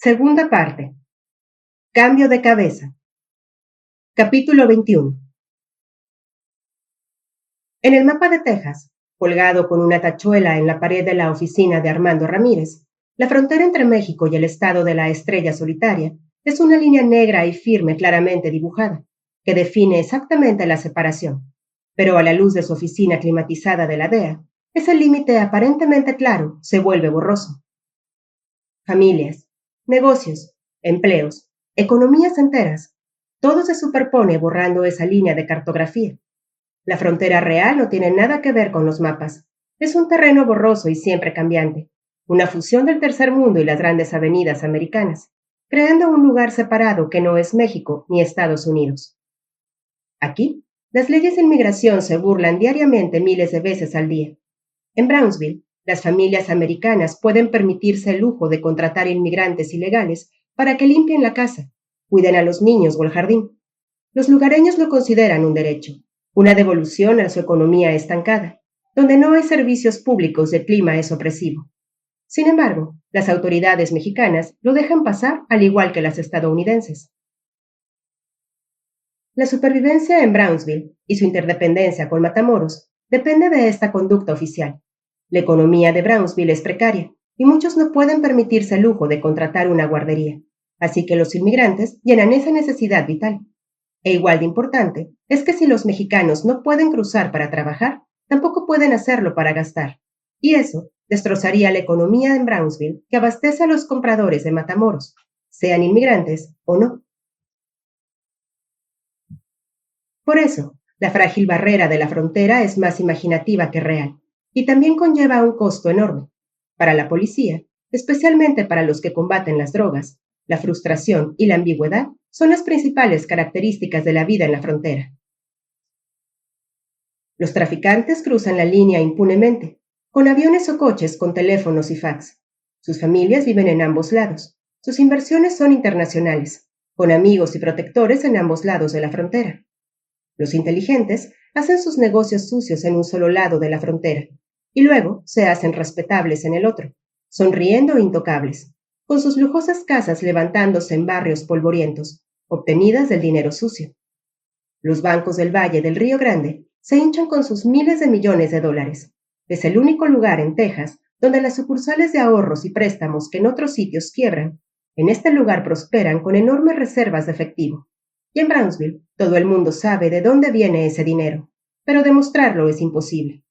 Segunda parte. Cambio de cabeza. Capítulo 21. En el mapa de Texas, colgado con una tachuela en la pared de la oficina de Armando Ramírez, la frontera entre México y el estado de la Estrella Solitaria es una línea negra y firme claramente dibujada, que define exactamente la separación. Pero a la luz de su oficina climatizada de la DEA, ese límite aparentemente claro se vuelve borroso. Familias, negocios, empleos, economías enteras, todo se superpone borrando esa línea de cartografía. La frontera real no tiene nada que ver con los mapas. Es un terreno borroso y siempre cambiante, una fusión del tercer mundo y las grandes avenidas americanas, creando un lugar separado que no es México ni Estados Unidos. Aquí, las leyes de inmigración se burlan diariamente miles de veces al día. En Brownsville, las familias americanas pueden permitirse el lujo de contratar inmigrantes ilegales para que limpien la casa, cuiden a los niños o el jardín. Los lugareños lo consideran un derecho, una devolución a su economía estancada, donde no hay servicios públicos y el clima es opresivo. Sin embargo, las autoridades mexicanas lo dejan pasar al igual que las estadounidenses. La supervivencia en Brownsville y su interdependencia con Matamoros depende de esta conducta oficial. La economía de Brownsville es precaria y muchos no pueden permitirse el lujo de contratar una guardería, así que los inmigrantes llenan esa necesidad vital. E igual de importante es que si los mexicanos no pueden cruzar para trabajar, tampoco pueden hacerlo para gastar. Y eso destrozaría la economía en Brownsville que abastece a los compradores de Matamoros, sean inmigrantes o no. Por eso, la frágil barrera de la frontera es más imaginativa que real, y también conlleva un costo enorme. Para la policía, especialmente para los que combaten las drogas, la frustración y la ambigüedad son las principales características de la vida en la frontera. Los traficantes cruzan la línea impunemente, con aviones o coches con teléfonos y fax. Sus familias viven en ambos lados. Sus inversiones son internacionales, con amigos y protectores en ambos lados de la frontera. Los inteligentes hacen sus negocios sucios en un solo lado de la frontera y luego se hacen respetables en el otro, sonriendo e intocables, con sus lujosas casas levantándose en barrios polvorientos, obtenidas del dinero sucio. Los bancos del Valle del Río Grande se hinchan con sus miles de millones de dólares. Es el único lugar en Texas donde las sucursales de ahorros y préstamos que en otros sitios quiebran, en este lugar prosperan con enormes reservas de efectivo. Y en Brownsville, todo el mundo sabe de dónde viene ese dinero, pero demostrarlo es imposible.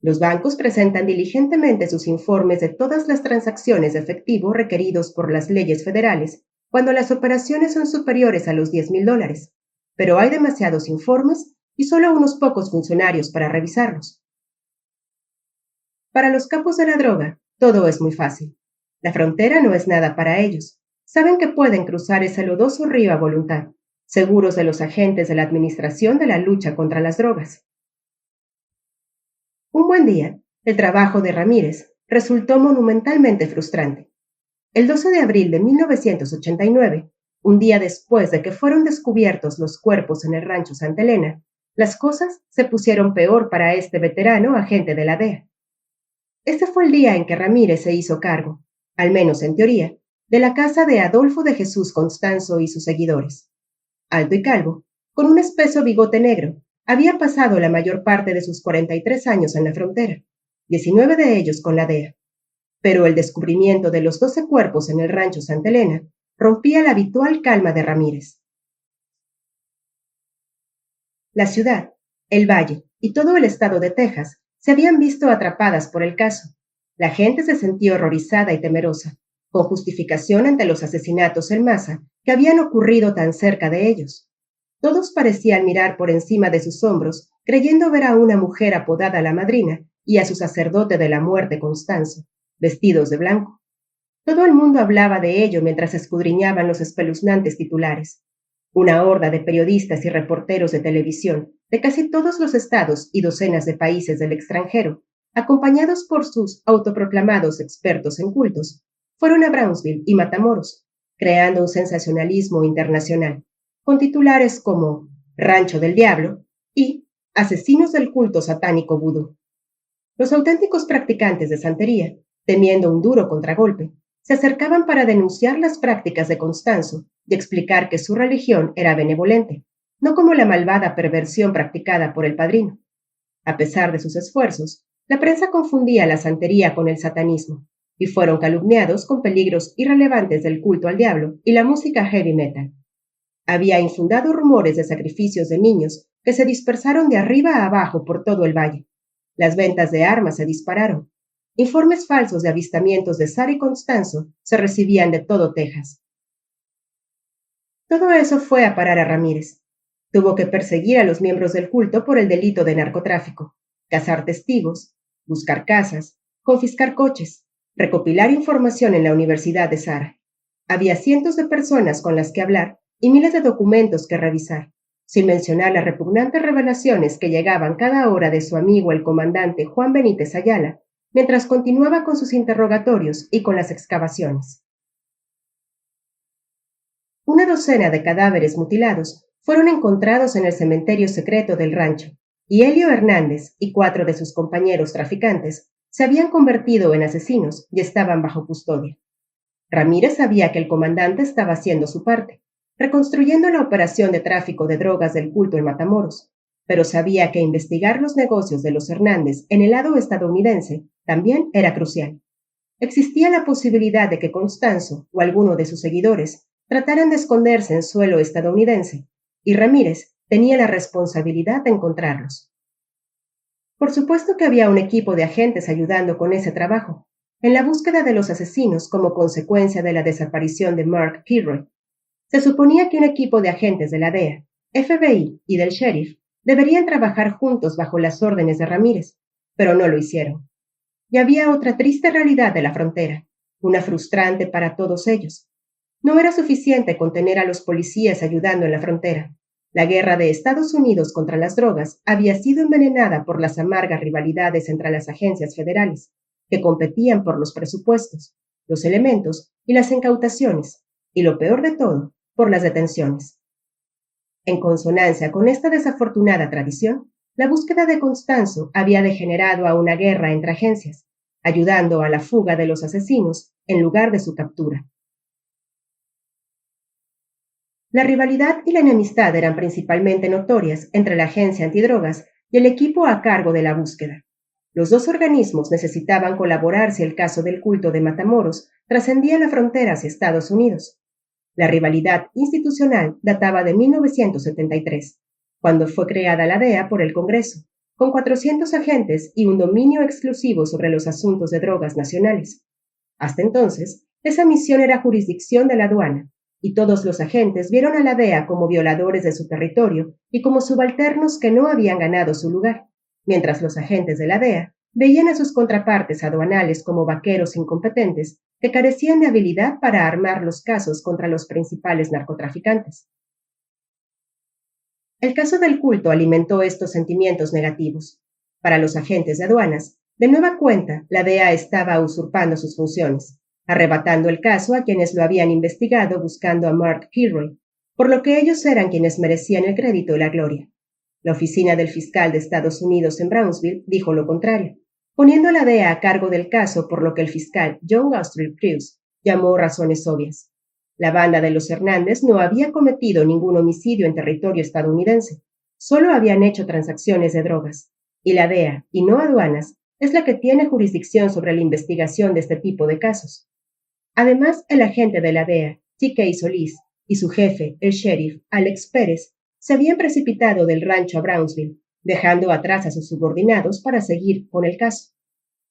Los bancos presentan diligentemente sus informes de todas las transacciones de efectivo requeridos por las leyes federales cuando las operaciones son superiores a los $10,000, pero hay demasiados informes y solo unos pocos funcionarios para revisarlos. Para los capos de la droga, todo es muy fácil. La frontera no es nada para ellos. Saben que pueden cruzar ese lodoso río a voluntad, seguros de los agentes de la Administración de la Lucha contra las Drogas. Un buen día, el trabajo de Ramírez resultó monumentalmente frustrante. El 12 de abril de 1989, un día después de que fueron descubiertos los cuerpos en el rancho Santa Elena, las cosas se pusieron peor para este veterano agente de la DEA. Este fue el día en que Ramírez se hizo cargo, al menos en teoría, de la casa de Adolfo de Jesús Constanzo y sus seguidores. Alto y calvo, con un espeso bigote negro, había pasado la mayor parte de sus 43 años en la frontera, 19 de ellos con la DEA. Pero el descubrimiento de los 12 cuerpos en el rancho Santa Elena rompía la habitual calma de Ramírez. La ciudad, el valle y todo el estado de Texas se habían visto atrapadas por el caso. La gente se sentía horrorizada y temerosa, con justificación ante los asesinatos en masa que habían ocurrido tan cerca de ellos. Todos parecían mirar por encima de sus hombros, creyendo ver a una mujer apodada la Madrina y a su sacerdote de la muerte Constanzo, vestidos de blanco. Todo el mundo hablaba de ello mientras escudriñaban los espeluznantes titulares. Una horda de periodistas y reporteros de televisión de casi todos los estados y docenas de países del extranjero, acompañados por sus autoproclamados expertos en cultos, fueron a Brownsville y Matamoros, creando un sensacionalismo internacional, con titulares como Rancho del Diablo y Asesinos del culto satánico vudú. Los auténticos practicantes de santería, temiendo un duro contragolpe, se acercaban para denunciar las prácticas de Constanzo y explicar que su religión era benevolente, no como la malvada perversión practicada por el padrino. A pesar de sus esfuerzos, la prensa confundía la santería con el satanismo y fueron calumniados con peligros irrelevantes del culto al diablo y la música heavy metal. Había infundado rumores de sacrificios de niños que se dispersaron de arriba a abajo por todo el valle. Las ventas de armas se dispararon. Informes falsos de avistamientos de Sara y Constanzo se recibían de todo Texas. Todo eso fue a parar a Ramírez. Tuvo que perseguir a los miembros del culto por el delito de narcotráfico, cazar testigos, buscar casas, confiscar coches, recopilar información en la Universidad de Sara. Había cientos de personas con las que hablar y miles de documentos que revisar, sin mencionar las repugnantes revelaciones que llegaban cada hora de su amigo el comandante Juan Benítez Ayala, mientras continuaba con sus interrogatorios y con las excavaciones. Una docena de cadáveres mutilados fueron encontrados en el cementerio secreto del rancho, y Helio Hernández y 4 de sus compañeros traficantes se habían convertido en asesinos y estaban bajo custodia. Ramírez sabía que el comandante estaba haciendo su parte, reconstruyendo la operación de tráfico de drogas del culto en Matamoros, pero sabía que investigar los negocios de los Hernández en el lado estadounidense también era crucial. Existía la posibilidad de que Constanzo o alguno de sus seguidores trataran de esconderse en suelo estadounidense, y Ramírez tenía la responsabilidad de encontrarlos. Por supuesto que había un equipo de agentes ayudando con ese trabajo, en la búsqueda de los asesinos como consecuencia de la desaparición de Mark Kilroy. Se suponía que un equipo de agentes de la DEA, FBI y del sheriff deberían trabajar juntos bajo las órdenes de Ramírez, pero no lo hicieron. Y había otra triste realidad de la frontera, una frustrante para todos ellos. No era suficiente con tener a los policías ayudando en la frontera. La guerra de Estados Unidos contra las drogas había sido envenenada por las amargas rivalidades entre las agencias federales, que competían por los presupuestos, los elementos y las incautaciones, y lo peor de todo, por las detenciones. En consonancia con esta desafortunada tradición, la búsqueda de Constanzo había degenerado a una guerra entre agencias, ayudando a la fuga de los asesinos en lugar de su captura. La rivalidad y la enemistad eran principalmente notorias entre la agencia antidrogas y el equipo a cargo de la búsqueda. Los dos organismos necesitaban colaborar si el caso del culto de Matamoros trascendía la frontera hacia Estados Unidos. La rivalidad institucional databa de 1973, cuando fue creada la DEA por el Congreso, con 400 agentes y un dominio exclusivo sobre los asuntos de drogas nacionales. Hasta entonces, esa misión era jurisdicción de la aduana, y todos los agentes vieron a la DEA como violadores de su territorio y como subalternos que no habían ganado su lugar, mientras los agentes de la DEA veían a sus contrapartes aduanales como vaqueros incompetentes que carecían de habilidad para armar los casos contra los principales narcotraficantes. El caso del culto alimentó estos sentimientos negativos. Para los agentes de aduanas, de nueva cuenta, la DEA estaba usurpando sus funciones, arrebatando el caso a quienes lo habían investigado buscando a Mark Kilroy, por lo que ellos eran quienes merecían el crédito y la gloria. La oficina del fiscal de Estados Unidos en Brownsville dijo lo contrario, poniendo a la DEA a cargo del caso por lo que el fiscal John Gostrel Cruz llamó razones obvias. La banda de los Hernández no había cometido ningún homicidio en territorio estadounidense, solo habían hecho transacciones de drogas, y la DEA, y no aduanas, es la que tiene jurisdicción sobre la investigación de este tipo de casos. Además, el agente de la DEA, T.K. Solís, y su jefe, el sheriff Alex Pérez, se habían precipitado del rancho a Brownsville, dejando atrás a sus subordinados para seguir con el caso.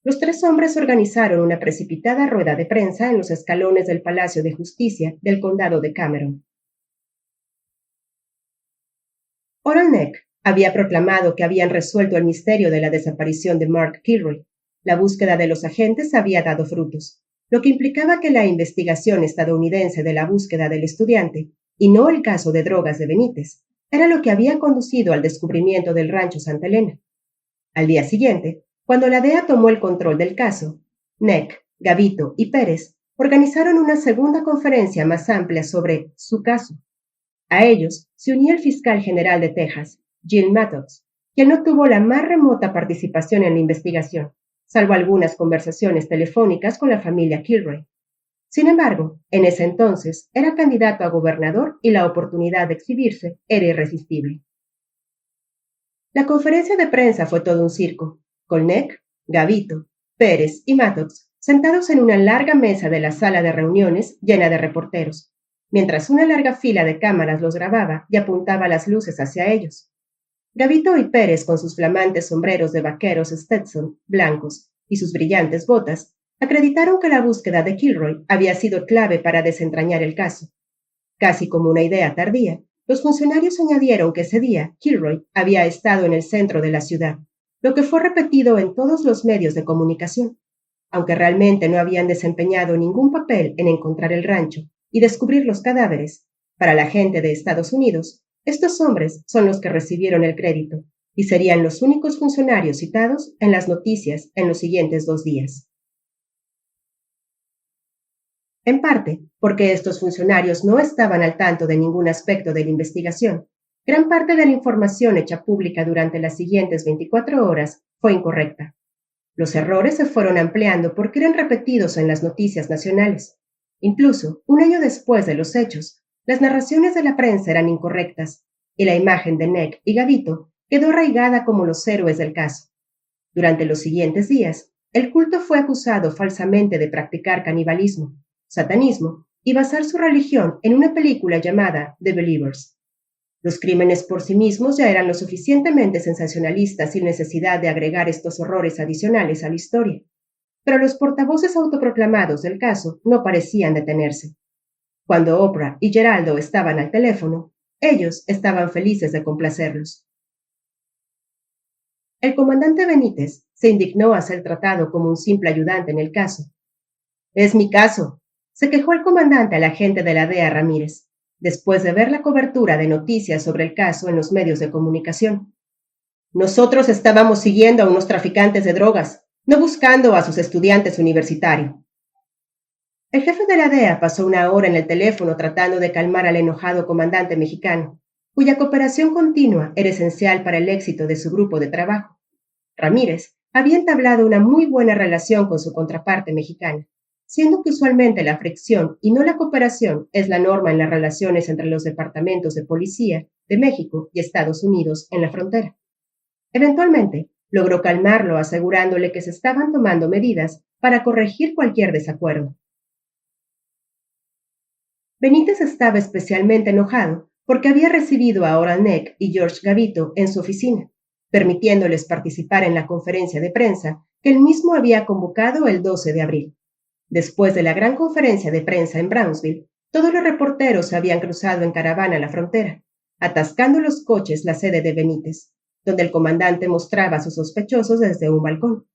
Los 3 hombres organizaron una precipitada rueda de prensa en los escalones del Palacio de Justicia del Condado de Cameron. Oral Neck había proclamado que habían resuelto el misterio de la desaparición de Mark Kilroy. La búsqueda de los agentes había dado frutos, lo que implicaba que la investigación estadounidense de la búsqueda del estudiante, y no el caso de drogas de Benítez, era lo que había conducido al descubrimiento del rancho Santa Elena. Al día siguiente, cuando la DEA tomó el control del caso, Neck, Gavito y Pérez organizaron una segunda conferencia más amplia sobre su caso. A ellos se unía el fiscal general de Texas, Jim Mattox, quien no tuvo la más remota participación en la investigación, salvo algunas conversaciones telefónicas con la familia Kilroy. Sin embargo, en ese entonces era candidato a gobernador y la oportunidad de exhibirse era irresistible. La conferencia de prensa fue todo un circo, con Neck, Gavito, Pérez y Maddox sentados en una larga mesa de la sala de reuniones llena de reporteros, mientras una larga fila de cámaras los grababa y apuntaba las luces hacia ellos. Gavito y Pérez, con sus flamantes sombreros de vaqueros Stetson blancos y sus brillantes botas, acreditaron que la búsqueda de Kilroy había sido clave para desentrañar el caso. Casi como una idea tardía, los funcionarios añadieron que ese día Kilroy había estado en el centro de la ciudad, lo que fue repetido en todos los medios de comunicación. Aunque realmente no habían desempeñado ningún papel en encontrar el rancho y descubrir los cadáveres, para la gente de Estados Unidos, estos hombres son los que recibieron el crédito y serían los únicos funcionarios citados en las noticias en los siguientes 2 días. En parte, porque estos funcionarios no estaban al tanto de ningún aspecto de la investigación, gran parte de la información hecha pública durante las siguientes 24 horas fue incorrecta. Los errores se fueron ampliando porque eran repetidos en las noticias nacionales. Incluso, un año después de los hechos, las narraciones de la prensa eran incorrectas y la imagen de Neck y Gavito quedó arraigada como los héroes del caso. Durante los siguientes días, el culto fue acusado falsamente de practicar canibalismo, satanismo y basar su religión en una película llamada The Believers. Los crímenes por sí mismos ya eran lo suficientemente sensacionalistas sin necesidad de agregar estos horrores adicionales a la historia, pero los portavoces autoproclamados del caso no parecían detenerse. Cuando Oprah y Geraldo estaban al teléfono, ellos estaban felices de complacerlos. El comandante Benítez se indignó a ser tratado como un simple ayudante en el caso. «Es mi caso», se quejó el comandante al agente de la DEA Ramírez, después de ver la cobertura de noticias sobre el caso en los medios de comunicación. «Nosotros estábamos siguiendo a unos traficantes de drogas, no buscando a sus estudiantes universitarios». El jefe de la DEA pasó una hora en el teléfono tratando de calmar al enojado comandante mexicano, cuya cooperación continua era esencial para el éxito de su grupo de trabajo. Ramírez había entablado una muy buena relación con su contraparte mexicana, siendo que usualmente la fricción y no la cooperación es la norma en las relaciones entre los departamentos de policía de México y Estados Unidos en la frontera. Eventualmente, logró calmarlo asegurándole que se estaban tomando medidas para corregir cualquier desacuerdo. Benítez estaba especialmente enojado porque había recibido a Oral Neck y George Gavito en su oficina, permitiéndoles participar en la conferencia de prensa que él mismo había convocado el 12 de abril. Después de la gran conferencia de prensa en Brownsville, todos los reporteros se habían cruzado en caravana a la frontera, atascando los coches la sede de Benítez, donde el comandante mostraba a sus sospechosos desde un balcón.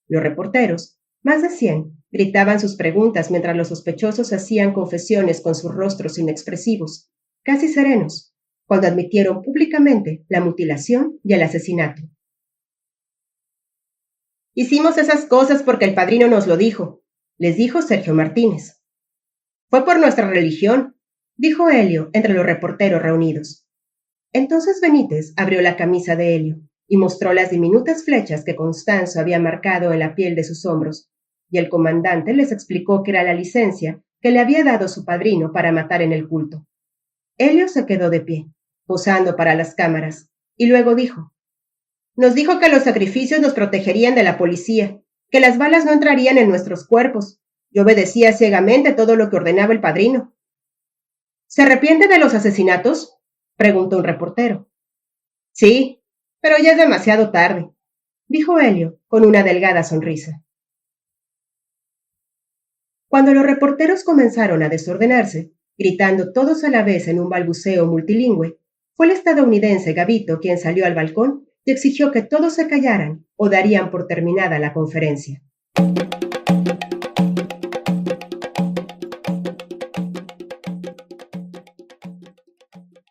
Los reporteros, más de 100, gritaban sus preguntas mientras los sospechosos hacían confesiones con sus rostros inexpresivos, casi serenos, cuando admitieron públicamente la mutilación y el asesinato. «Hicimos esas cosas porque el padrino nos lo dijo», les dijo Sergio Martínez. «Fue por nuestra religión», dijo Helio entre los reporteros reunidos. Entonces Benítez abrió la camisa de Helio y mostró las diminutas flechas que Constanzo había marcado en la piel de sus hombros, y el comandante les explicó que era la licencia que le había dado su padrino para matar en el culto. Helio se quedó de pie, posando para las cámaras, y luego dijo: «Nos dijo que los sacrificios nos protegerían de la policía, que las balas no entrarían en nuestros cuerpos. Yo obedecía ciegamente todo lo que ordenaba el padrino». «¿Se arrepiente de los asesinatos?», preguntó un reportero. «Sí, pero ya es demasiado tarde», dijo Helio con una delgada sonrisa. Cuando los reporteros comenzaron a desordenarse, gritando todos a la vez en un balbuceo multilingüe, fue el estadounidense Gavito quien salió al balcón y exigió que todos se callaran o darían por terminada la conferencia.